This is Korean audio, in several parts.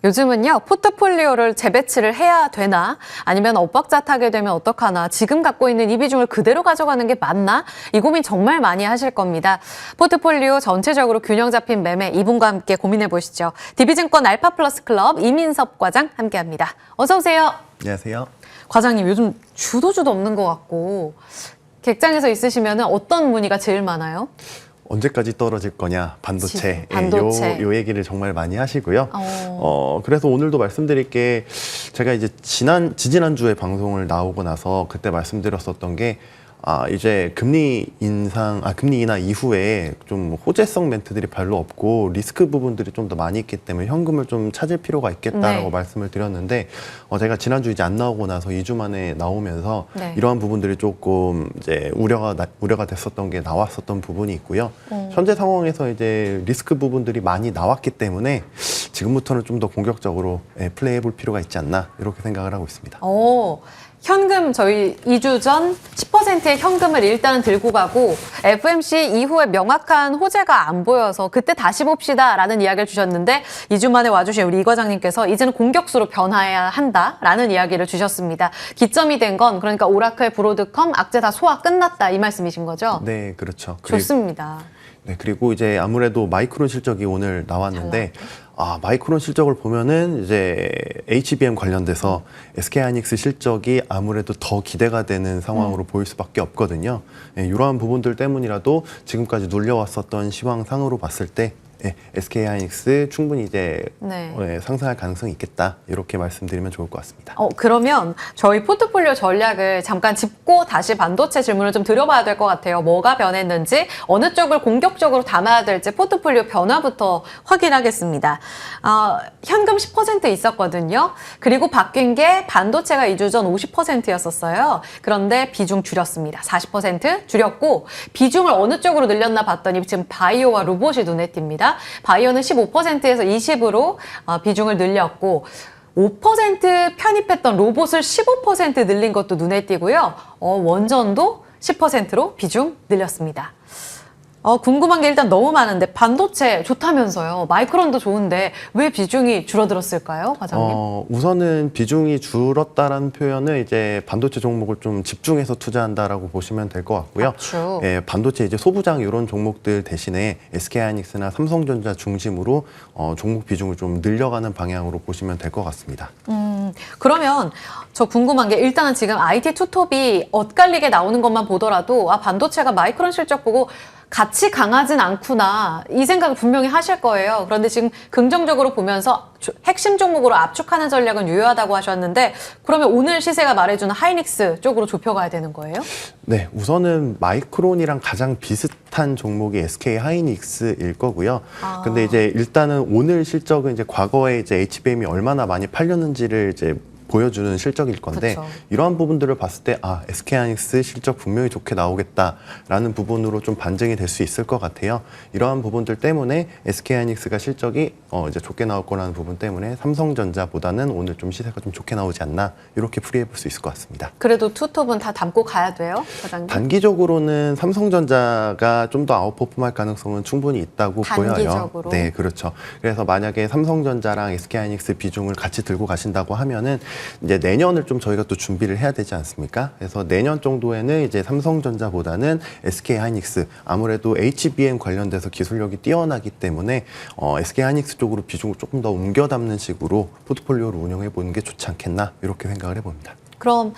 요즘은요, 포트폴리오를 재배치를 해야 되나? 아니면 엇박자 타게 되면 어떡하나? 지금 갖고 있는 이 비중을 그대로 가져가는 게 맞나? 이 고민 정말 많이 하실 겁니다. 포트폴리오 전체적으로 균형 잡힌 매매, 이분과 함께 고민해 보시죠. DB증권 알파플러스 클럽 이민섭 과장 함께합니다. 어서 오세요. 안녕하세요. 과장님, 요즘 주도 없는 것 같고 객장에서 있으시면 어떤 문의가 제일 많아요? 언제까지 떨어질 거냐, 반도체. 반도체. 요 얘기를 정말 많이 하시고요. 그래서 오늘도 말씀드릴 게 제가 이제 지지난주에 방송을 나오고 나서 그때 말씀드렸었던 게 이제 금리 인하 이후에 좀 호재성 멘트들이 별로 없고 리스크 부분들이 좀 더 많이 있기 때문에 현금을 좀 찾을 필요가 있겠다라고 말씀을 드렸는데 제가 지난주 이제 안 나오고 나서 2주 만에 나오면서 이러한 부분들이 조금 이제 우려가 됐었던 게 나왔었던 부분이 있고요. 현재 상황에서 이제 리스크 부분들이 많이 나왔기 때문에 지금부터는 좀 더 공격적으로 플레이해 볼 필요가 있지 않나 이렇게 생각을 하고 있습니다. 현금 저희 2주 전 10%의 현금을 일단은 들고 가고 FMC 이후에 명확한 호재가 안 보여서 그때 다시 봅시다라는 이야기를 주셨는데 2주 만에 와주신 우리 이 과장님께서 이제는 공격수로 변화해야 한다라는 이야기를 주셨습니다. 기점이 된 건 그러니까 오라클, 브로드컴, 악재 다 소화 끝났다 이 말씀이신 거죠? 네, 그렇죠. 좋습니다. 네, 그리고 이제 아무래도 마이크론 실적이 오늘 나왔는데 마이크론 실적을 보면은 이제 HBM 관련돼서 SK하이닉스 실적이 아무래도 더 기대가 되는 상황으로 보일 수밖에 없거든요. 이러한 부분들 때문이라도 지금까지 눌려왔었던 시황상으로 봤을 때 SK하이닉스 충분히 이제 상승할 가능성이 있겠다 이렇게 말씀드리면 좋을 것 같습니다. 그러면 저희 포트폴리오 전략을 잠깐 짚고 다시 반도체 질문을 좀 드려봐야 될 것 같아요. 뭐가 변했는지 어느 쪽을 공격적으로 담아야 될지 포트폴리오 변화부터 확인하겠습니다. 현금 10% 있었거든요. 그리고 바뀐 게 반도체가 2주 전 50%였었어요. 그런데 비중 줄였습니다. 40% 줄였고 비중을 어느 쪽으로 늘렸나 봤더니 지금 바이오와 로봇이 눈에 띕니다. 바이오는 15%에서 20으로 비중을 늘렸고 5% 편입했던 로봇을 15% 늘린 것도 눈에 띄고요. 원전도 10%로 비중 늘렸습니다. 궁금한 게 일단 너무 많은데 반도체 좋다면서요. 마이크론도 좋은데 왜 비중이 줄어들었을까요, 과장님? 우선은 비중이 줄었다라는 표현은 이제 반도체 종목을 좀 집중해서 투자한다라고 보시면 될 것 같고요. 반도체 이제 소부장 이런 종목들 대신에 SK하이닉스나 삼성전자 중심으로 종목 비중을 좀 늘려가는 방향으로 보시면 될 것 같습니다. 그러면 저 궁금한 게 일단은 지금 IT 투톱이 엇갈리게 나오는 것만 보더라도 반도체가 마이크론 실적 보고 같이 강하진 않구나 이 생각을 분명히 하실 거예요. 그런데 지금 긍정적으로 보면서 핵심 종목으로 압축하는 전략은 유효하다고 하셨는데 그러면 오늘 시세가 말해주는 하이닉스 쪽으로 좁혀가야 되는 거예요? 네, 우선은 마이크론이랑 가장 비슷한 종목이 SK 하이닉스일 거고요. 근데 이제 일단은 오늘 실적은 이제 과거에 이제 HBM이 얼마나 많이 팔렸는지를 이제 보여주는 실적일 건데 이러한 부분들을 봤을 때 SK하이닉스 실적 분명히 좋게 나오겠다라는 부분으로 좀 반증이 될 수 있을 것 같아요. 이러한 부분들 때문에 SK하이닉스가 실적이 이제 좋게 나올 거라는 부분 때문에 삼성전자보다는 오늘 좀 시세가 좀 좋게 나오지 않나 이렇게 풀이해 볼 수 있을 것 같습니다. 그래도 투톱은 다 담고 가야 돼요, 과장님? 단기적으로는 삼성전자가 좀 더 아웃퍼폼할 가능성은 충분히 있다고 보여요. 네, 그렇죠. 그래서 만약에 삼성전자랑 SK하이닉스 비중을 같이 들고 가신다고 하면은 이제 내년을 좀 저희가 또 준비를 해야 되지 않습니까? 그래서 내년 정도에는 이제 삼성전자보다는 SK하이닉스 아무래도 HBM 관련돼서 기술력이 뛰어나기 때문에 SK하이닉스 쪽으로 비중을 조금 더 옮겨 담는 식으로 포트폴리오를 운영해 보는 게 좋지 않겠나 이렇게 생각을 해봅니다. 그럼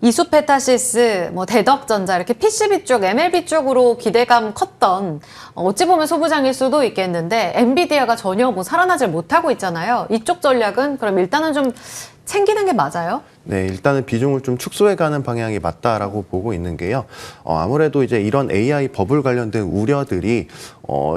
이수페타시스, 대덕전자 이렇게 PCB 쪽, MLB 쪽으로 기대감 컸던 어찌 보면 소부장일 수도 있겠는데 엔비디아가 전혀 살아나질 못하고 있잖아요. 이쪽 전략은 그럼 일단은 좀 챙기는 게 맞아요? 네, 일단은 비중을 좀 축소해가는 방향이 맞다라고 보고 있는 게요. 아무래도 이제 이런 AI 버블 관련된 우려들이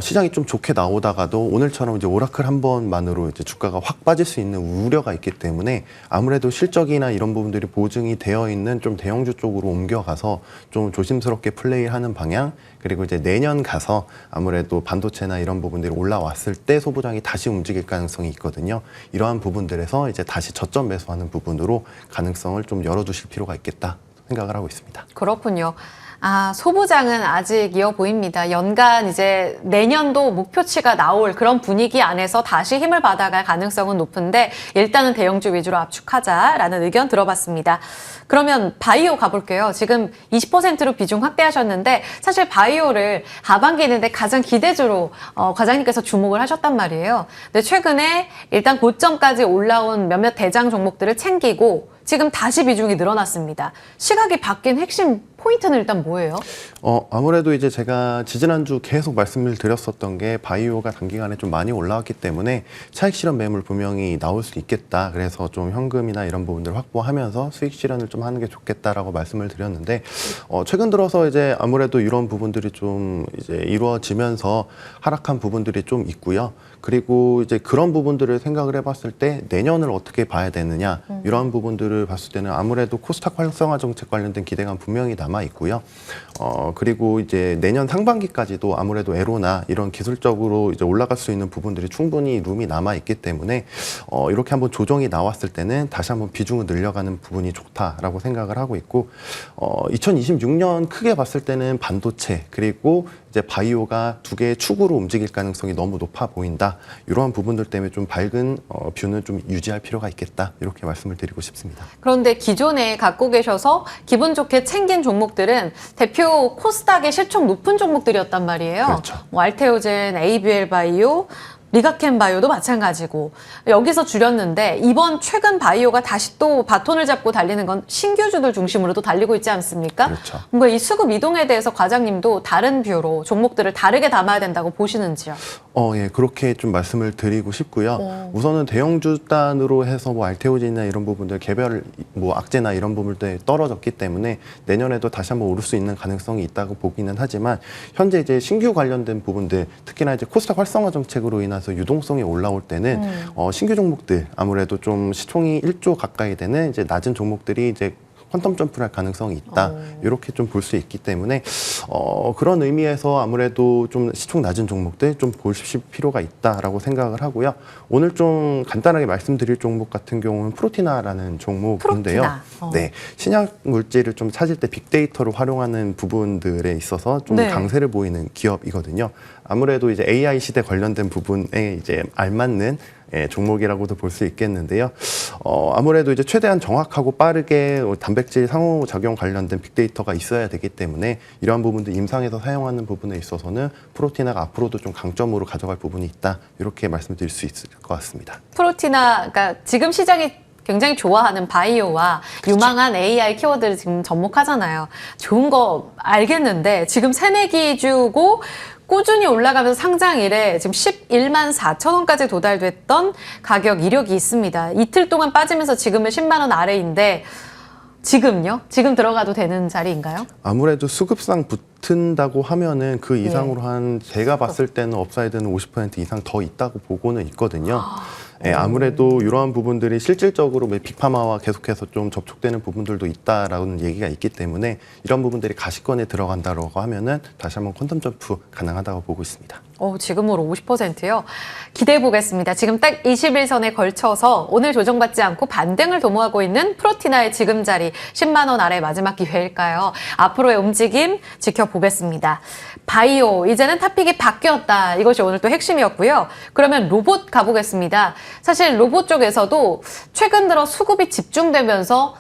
시장이 좀 좋게 나오다가도 오늘처럼 이제 오라클 한 번만으로 이제 주가가 확 빠질 수 있는 우려가 있기 때문에 아무래도 실적이나 이런 부분들이 보증이 되어 있는 좀 대형주 쪽으로 옮겨가서 좀 조심스럽게 플레이하는 방향 그리고 이제 내년 가서 아무래도 반도체나 이런 부분들이 올라왔을 때 소부장이 다시 움직일 가능성이 있거든요. 이러한 부분들에서 이제 다시 저점 매수하는 부분으로 가능성을 좀 열어두실 필요가 있겠다 생각을 하고 있습니다. 그렇군요. 소부장은 아직 이어 보입니다. 연간 이제 내년도 목표치가 나올 그런 분위기 안에서 다시 힘을 받아갈 가능성은 높은데 일단은 대형주 위주로 압축하자라는 의견 들어봤습니다. 그러면 바이오 가볼게요. 지금 20%로 비중 확대하셨는데 사실 바이오를 하반기인데 가장 기대주로 과장님께서 주목을 하셨단 말이에요. 근데 최근에 일단 고점까지 올라온 몇몇 대장 종목들을 챙기고 지금 다시 비중이 늘어났습니다. 시각이 바뀐 핵심 포인트는 일단 뭐예요? 아무래도 이제 제가 지지난주 계속 말씀을 드렸었던 게 바이오가 단기간에 좀 많이 올라왔기 때문에 차익 실현 매물 분명히 나올 수 있겠다. 그래서 좀 현금이나 이런 부분들 확보하면서 수익 실현을 좀 하는 게 좋겠다라고 말씀을 드렸는데 최근 들어서 이제 아무래도 이런 부분들이 좀 이제 이루어지면서 하락한 부분들이 좀 있고요. 그리고 이제 그런 부분들을 생각을 해봤을 때 내년을 어떻게 봐야 되느냐 이런 부분들을 봤을 때는 아무래도 코스닥 활성화 정책 관련된 기대감 분명히 남아 있고요. 그리고 이제 내년 상반기까지도 아무래도 에로나 이런 기술적으로 이제 올라갈 수 있는 부분들이 충분히 룸이 남아 있기 때문에 이렇게 한번 조정이 나왔을 때는 다시 한번 비중을 늘려가는 부분이 좋다라고 생각을 하고 있고 2026년 크게 봤을 때는 반도체 그리고 이제 바이오가 두 개의 축으로 움직일 가능성이 너무 높아 보인다. 이러한 부분들 때문에 좀 밝은 뷰는 좀 유지할 필요가 있겠다. 이렇게 말씀을 드리고 싶습니다. 그런데 기존에 갖고 계셔서 기분 좋게 챙긴 종목들은 대표 코스닥의 실적 높은 종목들이었단 말이에요. 그렇죠. 뭐 알테오젠, ABL 바이오, 리가켄 바이오도 마찬가지고 여기서 줄였는데 이번 최근 바이오가 다시 또 바톤을 잡고 달리는 건 신규주들 중심으로도 달리고 있지 않습니까? 그렇죠. 뭔가 이 수급 이동에 대해서 과장님도 다른 뷰로 종목들을 다르게 담아야 된다고 보시는지요? 예, 그렇게 좀 말씀을 드리고 싶고요. 우선은 대형주 단으로 해서 뭐 알테오진이나 이런 부분들 개별 뭐 악재나 이런 부분들 떨어졌기 때문에 내년에도 다시 한번 오를 수 있는 가능성이 있다고 보기는 하지만 현재 이제 신규 관련된 부분들 특히나 이제 코스닥 활성화 정책으로 인해서 유동성이 올라올 때는 신규 종목들 아무래도 좀 시총이 1조 가까이 되는 이제 낮은 종목들이 이제 퀀텀 점프를 할 가능성이 있다. 이렇게 좀 볼 수 있기 때문에 그런 의미에서 아무래도 좀 시총 낮은 종목들 좀 보실 필요가 있다라고 생각을 하고요. 오늘 좀 간단하게 말씀드릴 종목 같은 경우는 프로티나라는 종목인데요. 네, 신약 물질을 좀 찾을 때 빅데이터를 활용하는 부분들에 있어서 좀 네. 강세를 보이는 기업이거든요. 아무래도 이제 AI 시대 관련된 부분에 이제 알맞는 종목이라고도 볼 수 있겠는데요. 아무래도 이제 최대한 정확하고 빠르게 단백질 상호작용 관련된 빅데이터가 있어야 되기 때문에 이러한 부분들 임상에서 사용하는 부분에 있어서는 프로티나가 앞으로도 좀 강점으로 가져갈 부분이 있다. 이렇게 말씀드릴 수 있을 것 같습니다. 프로티나, 그러니까 지금 시장이 굉장히 좋아하는 바이오와 유망한 AI 키워드를 지금 접목하잖아요. 좋은 거 알겠는데 지금 새내기주고 꾸준히 올라가면서 상장 이래 지금 11만 4천 원까지 도달됐던 가격 이력이 있습니다. 이틀 동안 빠지면서 지금은 10만 원 아래인데 지금요? 지금 들어가도 되는 자리인가요? 아무래도 수급상 붙은다고 하면은 그 이상으로 한 제가 봤을 때는 업사이드는 50% 이상 더 있다고 보고는 있거든요. 아무래도 이러한 부분들이 실질적으로 빅파마와 계속해서 좀 접촉되는 부분들도 있다라는 얘기가 있기 때문에 이런 부분들이 가시권에 들어간다고 하면은 다시 한번 퀀텀 점프 가능하다고 보고 있습니다. 지금으로 50%요? 기대해 보겠습니다. 지금 딱 21선에 걸쳐서 오늘 조정받지 않고 반등을 도모하고 있는 프로티나의 지금 자리 10만 원 아래 마지막 기회일까요? 앞으로의 움직임 지켜보겠습니다. 바이오, 이제는 탑픽이 바뀌었다. 이것이 오늘 또 핵심이었고요. 그러면 로봇 가보겠습니다. 사실 로봇 쪽에서도 최근 들어 수급이 집중되면서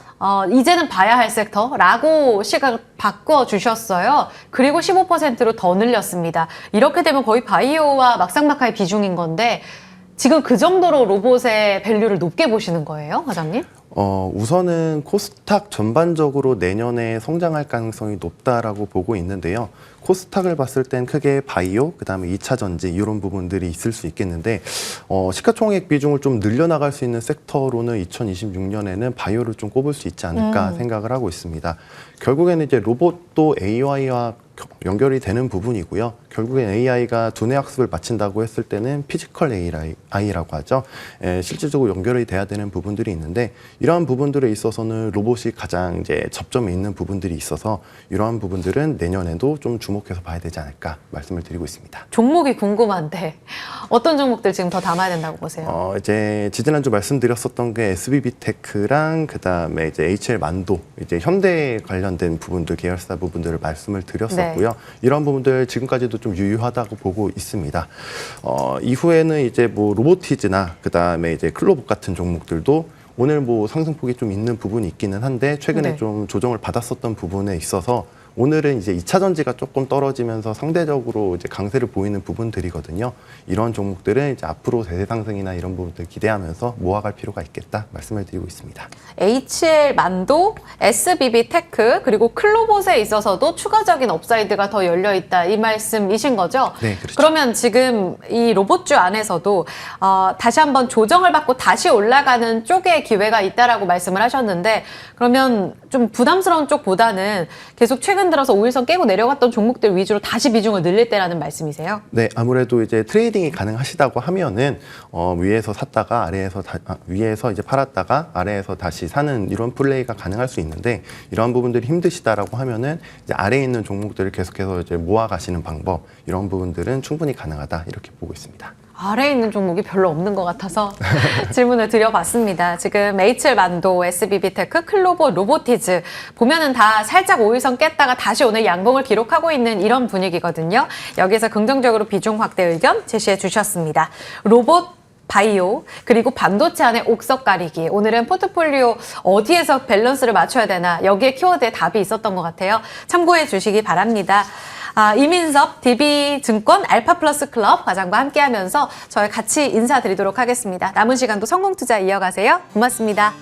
이제는 봐야 할 섹터라고 시각을 바꿔주셨어요. 그리고 15%로 더 늘렸습니다. 이렇게 되면 거의 바이오와 막상막하의 비중인 건데 지금 그 정도로 로봇의 밸류를 높게 보시는 거예요, 과장님? 우선은 코스닥 전반적으로 내년에 성장할 가능성이 높다라고 보고 있는데요. 코스닥을 봤을 땐 크게 바이오, 그다음에 2차 전지 이런 부분들이 있을 수 있겠는데 시가총액 비중을 좀 늘려나갈 수 있는 섹터로는 2026년에는 바이오를 좀 꼽을 수 있지 않을까 생각을 하고 있습니다. 결국에는 이제 로봇도 AI와 연결이 되는 부분이고요. 결국엔 AI가 두뇌 학습을 마친다고 했을 때는 피지컬 AI라고 하죠. 실질적으로 연결이 돼야 되는 부분들이 있는데 이러한 부분들에 있어서는 로봇이 가장 이제 접점이 있는 부분들이 있어서 이러한 부분들은 내년에도 좀 주목해서 봐야 되지 않을까 말씀을 드리고 있습니다. 종목이 궁금한데 어떤 종목들 지금 더 담아야 된다고 보세요? 이제 지지난주 말씀드렸었던 게 SBB테크랑 그다음에 이제 HL 만도, 이제 현대 관련된 부분들, 계열사 부분들을 말씀을 드렸었고요. 이런 부분들 지금까지도 좀 유효하다고 보고 있습니다. 이후에는 이제 뭐 로보티즈나 그다음에 이제 클로봇 같은 종목들도 오늘 뭐 상승폭이 좀 있는 부분이 있기는 한데 최근에 좀 조정을 받았었던 부분에 있어서 오늘은 이제 2차 전지가 조금 떨어지면서 상대적으로 이제 강세를 보이는 부분들이거든요. 이런 종목들은 이제 앞으로 대세 상승이나 이런 부분들 기대하면서 모아갈 필요가 있겠다 말씀을 드리고 있습니다. HL 만도, SBB 테크 그리고 클로봇에 있어서도 추가적인 업사이드가 더 열려 있다 이 말씀이신 거죠? 네, 그렇죠. 그러면 지금 이 로봇주 안에서도 다시 한번 조정을 받고 다시 올라가는 쪽에 기회가 있다라고 말씀을 하셨는데 그러면 좀 부담스러운 쪽보다는 계속 최근 들어서 5일선 깨고 내려갔던 종목들 위주로 다시 비중을 늘릴 때라는 말씀이세요? 네, 아무래도 이제 트레이딩이 가능하시다고 하면은 위에서 샀다가 위에서 이제 팔았다가 아래에서 다시 사는 이런 플레이가 가능할 수 있는데 이런 부분들이 힘드시다라고 하면은 이제 아래에 있는 종목들을 계속해서 이제 모아가시는 방법, 이런 부분들은 충분히 가능하다 이렇게 보고 있습니다. 아래에 있는 종목이 별로 없는 것 같아서 질문을 드려봤습니다. 지금 HL 만도, SBB 테크, 클로봇, 로보티즈 보면은 다 살짝 5일선 깼다가 다시 오늘 양봉을 기록하고 있는 이런 분위기거든요. 여기서 긍정적으로 비중 확대 의견 제시해 주셨습니다. 로봇, 바이오, 그리고 반도체 안에 옥석 가리기. 오늘은 포트폴리오 어디에서 밸런스를 맞춰야 되나 여기에 키워드에 답이 있었던 것 같아요. 참고해 주시기 바랍니다. 이민섭 DB증권 알파플러스 클럽 과장과 함께하면서 저희 같이 인사드리도록 하겠습니다. 남은 시간도 성공투자 이어가세요. 고맙습니다.